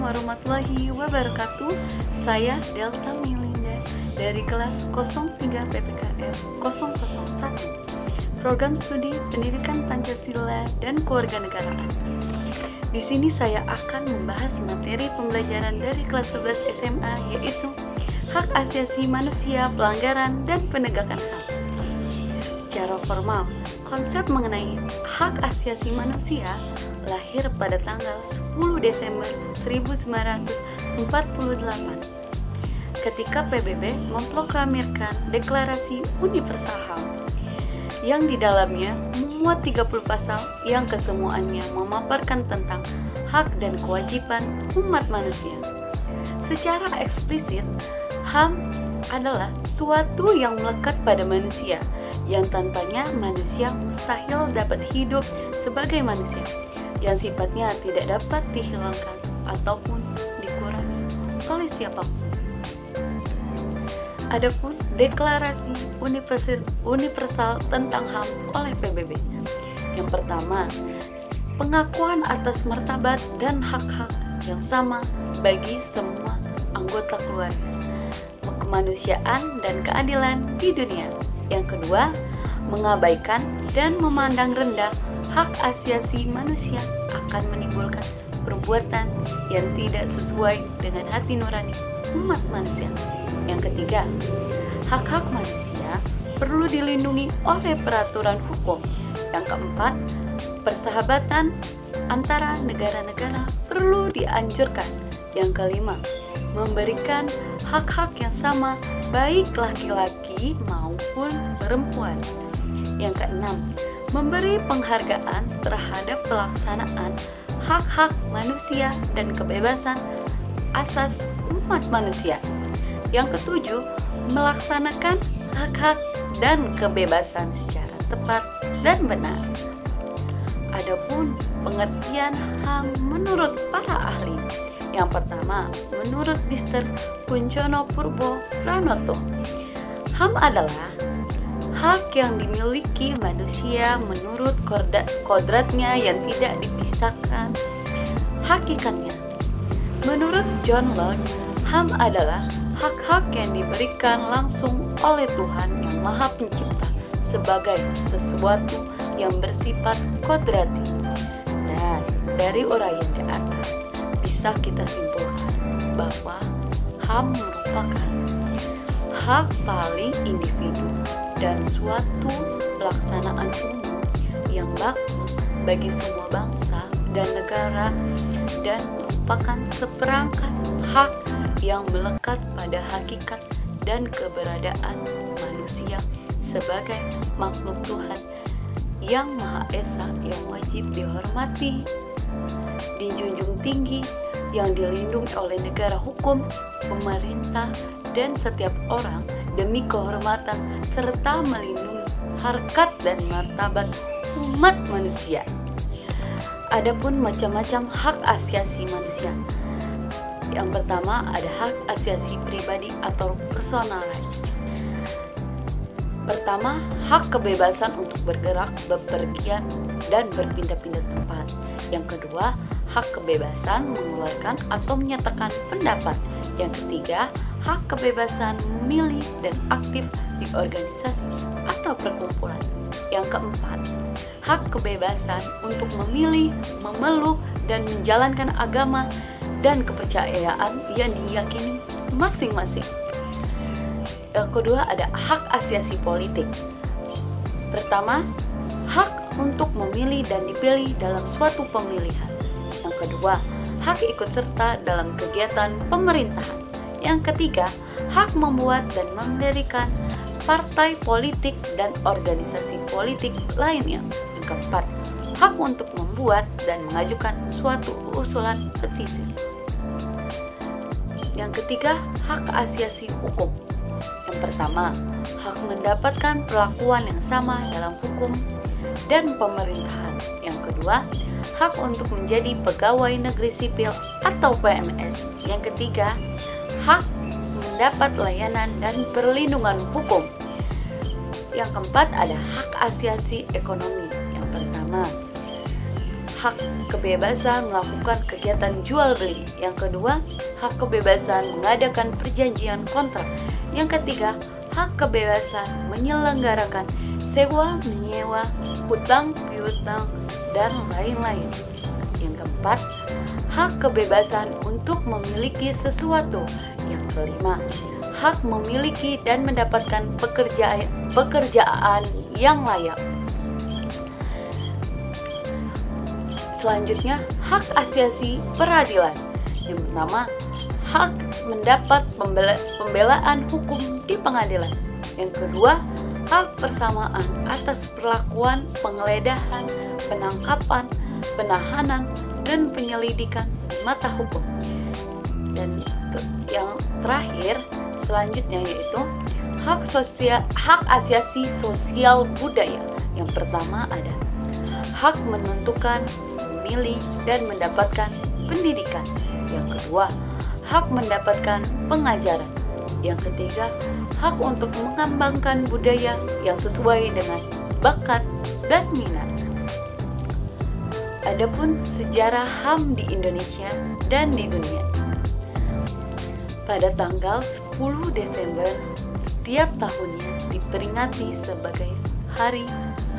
warahmatullahi wabarakatuh. Saya Delta Milinda dari kelas 03 PPKM 001, Program Studi Pendidikan Pancasila dan Kewarganegaraan. Di sini saya akan membahas materi pembelajaran dari kelas 11 SMA, yaitu hak asasi manusia, pelanggaran, dan penegakan HAM. Secara formal, konsep mengenai hak asasi manusia lahir pada tanggal 10 Desember 1948 ketika PBB memproklamirkan Deklarasi Universal HAM yang di dalamnya memuat 30 pasal yang kesemuanya memaparkan tentang hak dan kewajiban umat manusia. Secara eksplisit, HAM adalah suatu yang melekat pada manusia, yang tanpanya manusia mustahil dapat hidup sebagai manusia, yang sifatnya tidak dapat dihilangkan ataupun dikurangi oleh siapapun. Adapun Deklarasi Universal tentang HAM oleh PBB. Yang pertama, pengakuan atas martabat dan hak-hak yang sama bagi semua anggota keluarga, kemanusiaan dan keadilan di dunia. Yang kedua, mengabaikan dan memandang rendah hak asasi manusia akan menimbulkan perbuatan yang tidak sesuai dengan hati nurani umat manusia. Yang ketiga, hak-hak manusia perlu dilindungi oleh peraturan hukum. Yang keempat, persahabatan antara negara-negara perlu dianjurkan. Yang kelima, memberikan hak-hak yang sama baik laki-laki maupun perempuan. Yang keenam, memberi penghargaan terhadap pelaksanaan hak-hak manusia dan kebebasan asas umat manusia. Yang ketujuh, melaksanakan hak-hak dan kebebasan secara tepat dan benar. Adapun pengertian HAM menurut para ahli. Yang pertama, menurut Mr. Kuncono Purbo Pranoto, HAM adalah hak yang dimiliki manusia menurut kodratnya yang tidak dipisahkan hakikatnya. Menurut John Locke, HAM adalah hak-hak yang diberikan langsung oleh Tuhan yang Maha Pencipta sebagai sesuatu yang bersifat kodrati. Nah, dari uraian di atas bisa kita simpulkan bahwa HAM merupakan hak paling individu dan suatu pelaksanaan umum yang baku bagi semua bangsa dan negara, dan merupakan seperangkat hak yang melekat pada hakikat dan keberadaan manusia sebagai makhluk Tuhan yang Maha Esa, yang wajib dihormati, dijunjung tinggi, yang dilindungi oleh negara hukum, pemerintah, dan setiap orang demi kehormatan serta melindungi harkat dan martabat umat manusia. Adapun macam-macam hak asasi manusia. Yang pertama ada hak asasi pribadi atau personal rights. Pertama, hak kebebasan untuk bergerak, bepergian, dan berpindah-pindah tempat. Yang kedua, hak kebebasan mengeluarkan atau menyatakan pendapat. Yang ketiga, hak kebebasan memilih dan aktif di organisasi atau perkumpulan. Yang keempat, hak kebebasan untuk memilih, memeluk, dan menjalankan agama dan kepercayaan yang diyakini masing-masing. Yang kedua ada hak asasi politik. Pertama, hak untuk memilih dan dipilih dalam suatu pemilihan. Yang kedua, hak ikut serta dalam kegiatan pemerintahan. Yang ketiga, hak membuat dan mendirikan partai politik dan organisasi politik lainnya. Yang keempat, hak untuk membuat dan mengajukan suatu usulan petisi. Yang ketiga, hak asasi hukum. Yang pertama, hak mendapatkan perlakuan yang sama dalam hukum dan pemerintahan. Yang kedua, hak untuk menjadi pegawai negeri sipil atau PNS. Yang ketiga, hak mendapat layanan dan perlindungan hukum. Yang keempat ada hak asasi ekonomi. Yang pertama, hak kebebasan melakukan kegiatan jual beli. Yang kedua, hak kebebasan mengadakan perjanjian kontrak. Yang ketiga, hak kebebasan menyelenggarakan sewa, menyewa, hutang, piutang, dan lain-lain. Yang keempat, hak kebebasan untuk memiliki sesuatu. Yang kelima, hak memiliki dan mendapatkan pekerjaan yang layak. Selanjutnya, hak asasi peradilan. Yang pertama, hak mendapat pembelaan hukum di pengadilan. Yang kedua, hak persamaan atas perlakuan, penggeledahan, penangkapan, penahanan, dan penyelidikan di mata hukum. Dan yang terakhir selanjutnya yaitu hak asasi sosial budaya. Yang pertama ada hak menentukan, memilih, dan mendapatkan pendidikan. Yang kedua, hak mendapatkan pengajaran. Yang ketiga, hak untuk mengembangkan budaya yang sesuai dengan bakat dan minat. Adapun sejarah HAM di Indonesia dan di dunia. Pada tanggal 10 Desember setiap tahunnya diperingati sebagai Hari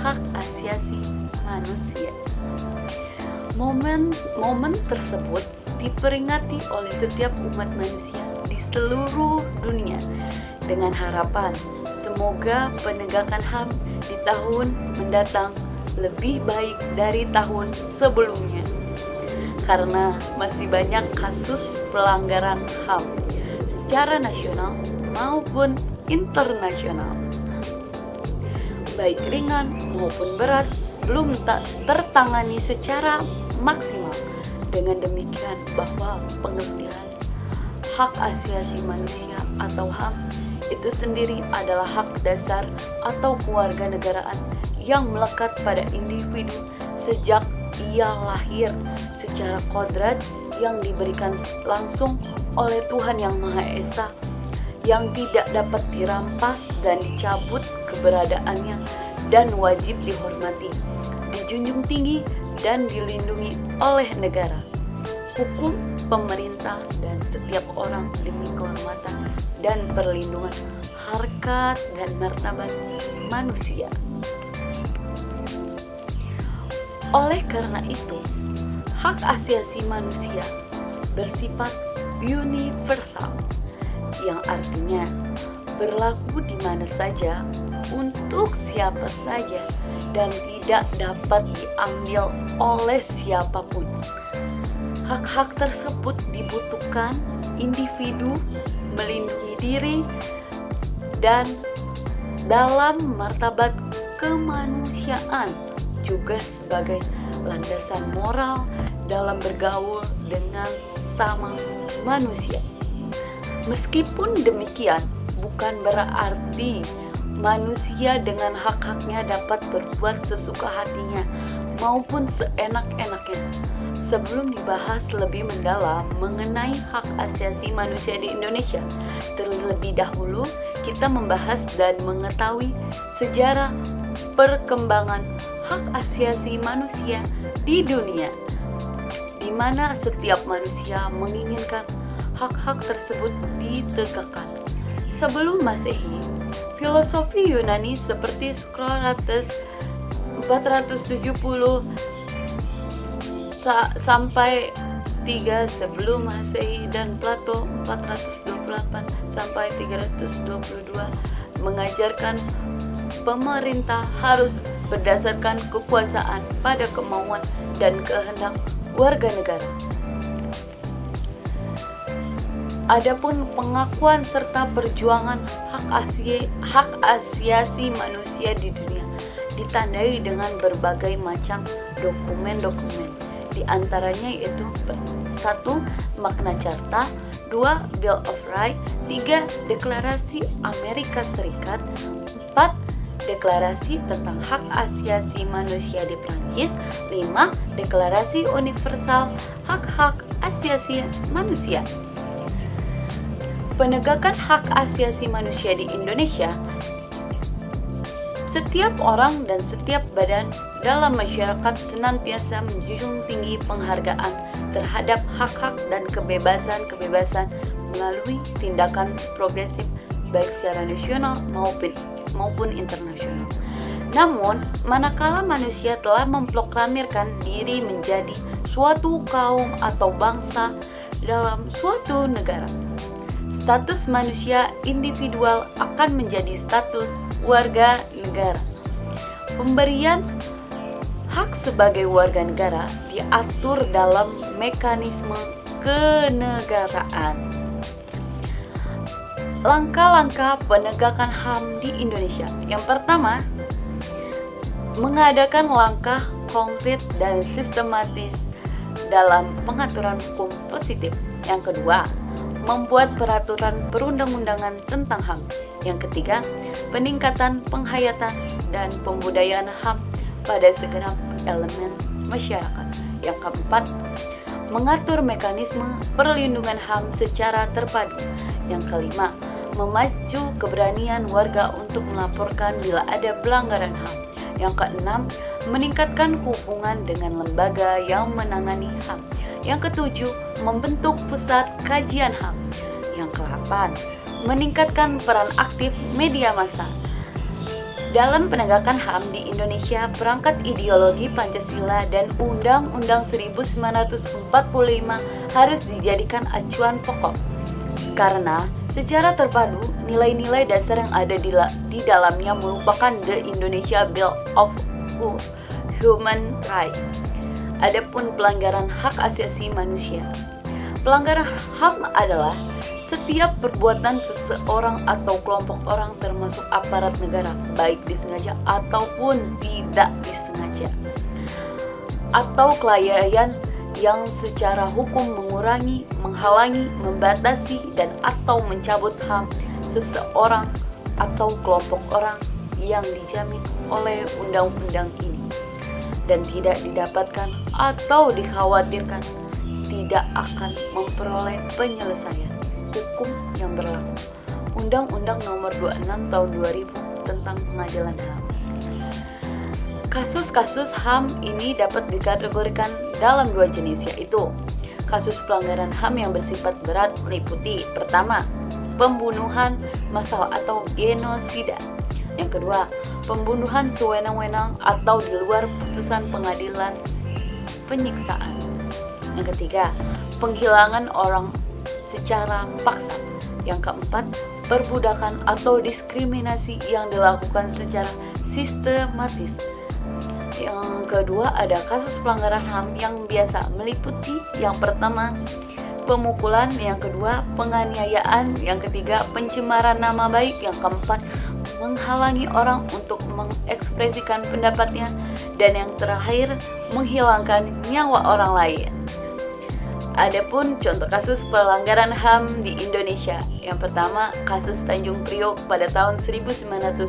Hak Asasi Manusia. Momen tersebut diperingati oleh setiap umat manusia di seluruh dunia dengan harapan semoga penegakan HAM di tahun mendatang lebih baik dari tahun sebelumnya, karena masih banyak kasus pelanggaran HAM secara nasional maupun internasional, baik ringan maupun berat, belum tertangani secara maksimal. Dengan demikian bahwa pengertian hak asasi manusia atau HAM itu sendiri adalah hak dasar atau kewarganegaraan yang melekat pada individu sejak ia lahir secara kodrat yang diberikan langsung oleh Tuhan Yang Maha Esa, yang tidak dapat dirampas dan dicabut keberadaannya, dan wajib dihormati, dijunjung tinggi, dan dilindungi oleh negara, hukum, pemerintah, dan setiap orang demi kehormatan dan perlindungan harkat dan martabat manusia. Oleh karena itu, hak asasi manusia bersifat universal, yang artinya berlaku di mana saja, untuk siapa saja, dan tidak dapat diambil oleh siapapun. Hak-hak tersebut dibutuhkan individu melindungi diri dan dalam martabat kemanusiaan, juga sebagai landasan moral dalam bergaul dengan sama manusia. Meskipun demikian, bukan berarti manusia dengan hak-haknya dapat berbuat sesuka hatinya maupun seenak-enaknya. Sebelum dibahas lebih mendalam mengenai hak asasi manusia di Indonesia, terlebih dahulu kita membahas dan mengetahui sejarah perkembangan hak asasi manusia di dunia, di mana setiap manusia menginginkan hak-hak tersebut ditegakkan. Sebelum Masehi, filosofi Yunani seperti Socrates 470 sampai 3 sebelum Masehi dan Plato 428 sampai 322 mengajarkan pemerintah harus berdasarkan kekuasaan pada kemauan dan kehendak warga negara. Adapun pengakuan serta perjuangan hak asasi manusia di dunia ditandai dengan berbagai macam dokumen-dokumen. Di antaranya yaitu 1. Magna Carta, 2. Bill of Rights, 3. Deklarasi Amerika Serikat, 4. Deklarasi tentang hak asasi manusia di Prancis, 5. Deklarasi Universal Hak-Hak Asasi Manusia. Penegakan hak asasi manusia di Indonesia, setiap orang dan setiap badan dalam masyarakat senantiasa menjunjung tinggi penghargaan terhadap hak-hak dan kebebasan-kebebasan melalui tindakan progresif baik secara nasional maupun internasional. Namun, manakala manusia telah memproklamirkan diri menjadi suatu kaum atau bangsa dalam suatu negara, status manusia individual akan menjadi status warga negara. Pemberian hak sebagai warga negara diatur dalam mekanisme kenegaraan. Langkah-langkah penegakan HAM di Indonesia. Yang pertama, mengadakan langkah konkret dan sistematis dalam pengaturan hukum positif. Yang kedua, membuat peraturan perundang-undangan tentang HAM. Yang ketiga, peningkatan penghayatan dan pembudayaan HAM pada segenap elemen masyarakat. Yang keempat, mengatur mekanisme perlindungan HAM secara terpadu. Yang kelima, memacu keberanian warga untuk melaporkan bila ada pelanggaran HAM. Yang keenam, meningkatkan hubungan dengan lembaga yang menangani HAM. Yang ketujuh, membentuk pusat kajian HAM. Yang kedelapan, meningkatkan peran aktif media massa. Dalam penegakan HAM di Indonesia, perangkat ideologi Pancasila dan Undang-Undang 1945 harus dijadikan acuan pokok. Karena secara terpadu, nilai-nilai dasar yang ada di dalamnya merupakan The Indonesia Bill of Human Rights. Adapun pelanggaran hak asasi manusia. Pelanggaran HAM adalah setiap perbuatan seseorang atau kelompok orang termasuk aparat negara, baik disengaja ataupun tidak disengaja, atau kelalaian yang secara hukum mengurangi, menghalangi, membatasi, dan atau mencabut HAM seseorang atau kelompok orang yang dijamin oleh undang-undang ini dan tidak didapatkan atau dikhawatirkan tidak akan memperoleh penyelesaian hukum yang berlaku. Undang-Undang Nomor 26 Tahun 2000 tentang Pengadilan HAM. Kasus-kasus HAM ini dapat dikategorikan dalam dua jenis, yaitu kasus pelanggaran HAM yang bersifat berat meliputi pertama, pembunuhan massal atau genosida. Yang kedua, pembunuhan sewenang-wenang atau di luar putusan pengadilan, penyiksaan. Yang ketiga, penghilangan orang secara paksa. Yang keempat, perbudakan atau diskriminasi yang dilakukan secara sistematis. Yang kedua ada kasus pelanggaran HAM yang biasa meliputi yang pertama, pemukulan, yang kedua, penganiayaan, yang ketiga, pencemaran nama baik, yang keempat, menghalangi orang untuk mengekspresikan pendapatnya, dan yang terakhir, menghilangkan nyawa orang lain. Adapun contoh kasus pelanggaran HAM di Indonesia. Yang pertama, kasus Tanjung Priok pada tahun 1984.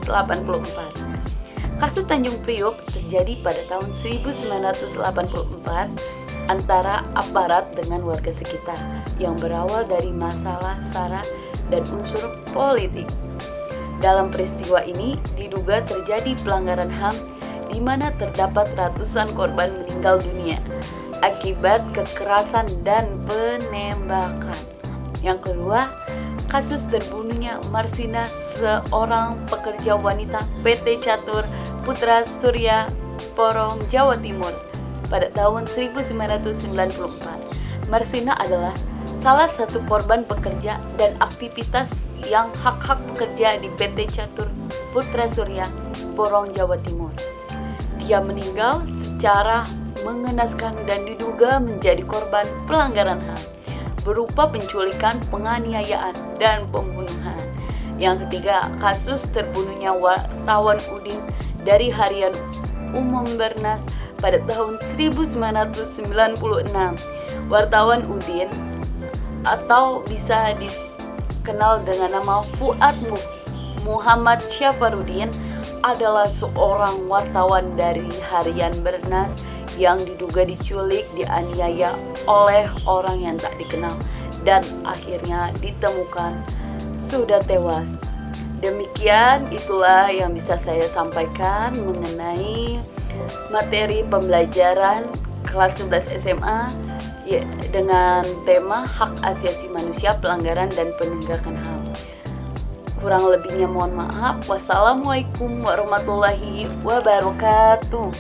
Kasus Tanjung Priok terjadi pada tahun 1984 antara aparat dengan warga sekitar yang berawal dari masalah SARA dan unsur politik. Dalam peristiwa ini diduga terjadi pelanggaran HAM di mana terdapat ratusan korban meninggal dunia akibat kekerasan dan penembakan. Yang kedua, kasus terbunuhnya Marsina, seorang pekerja wanita PT Catur Putra Surya Porong, Jawa Timur pada tahun 1994. Marsina adalah salah satu korban pekerja dan aktivitas yang hak-hak pekerja di PT Catur Putra Surya Porong, Jawa Timur. Dia meninggal secara mengenaskan dan diduga menjadi korban pelanggaran HAM berupa penculikan, penganiayaan, dan pembunuhan. Yang ketiga, kasus terbunuhnya wartawan Udin dari Harian Umum Bernas pada tahun 1996. Wartawan Udin atau bisa dikenal dengan nama Fuad Muhammad Syafarudin adalah seorang wartawan dari Harian Bernas yang diduga diculik, dianiaya oleh orang yang tak dikenal dan akhirnya ditemukan sudah tewas Demikian itulah yang bisa saya sampaikan mengenai materi pembelajaran kelas 11 SMA ya, dengan tema hak asasi manusia, pelanggaran dan penegakan HAM. Kurang lebihnya mohon maaf. Wassalamualaikum warahmatullahi wabarakatuh.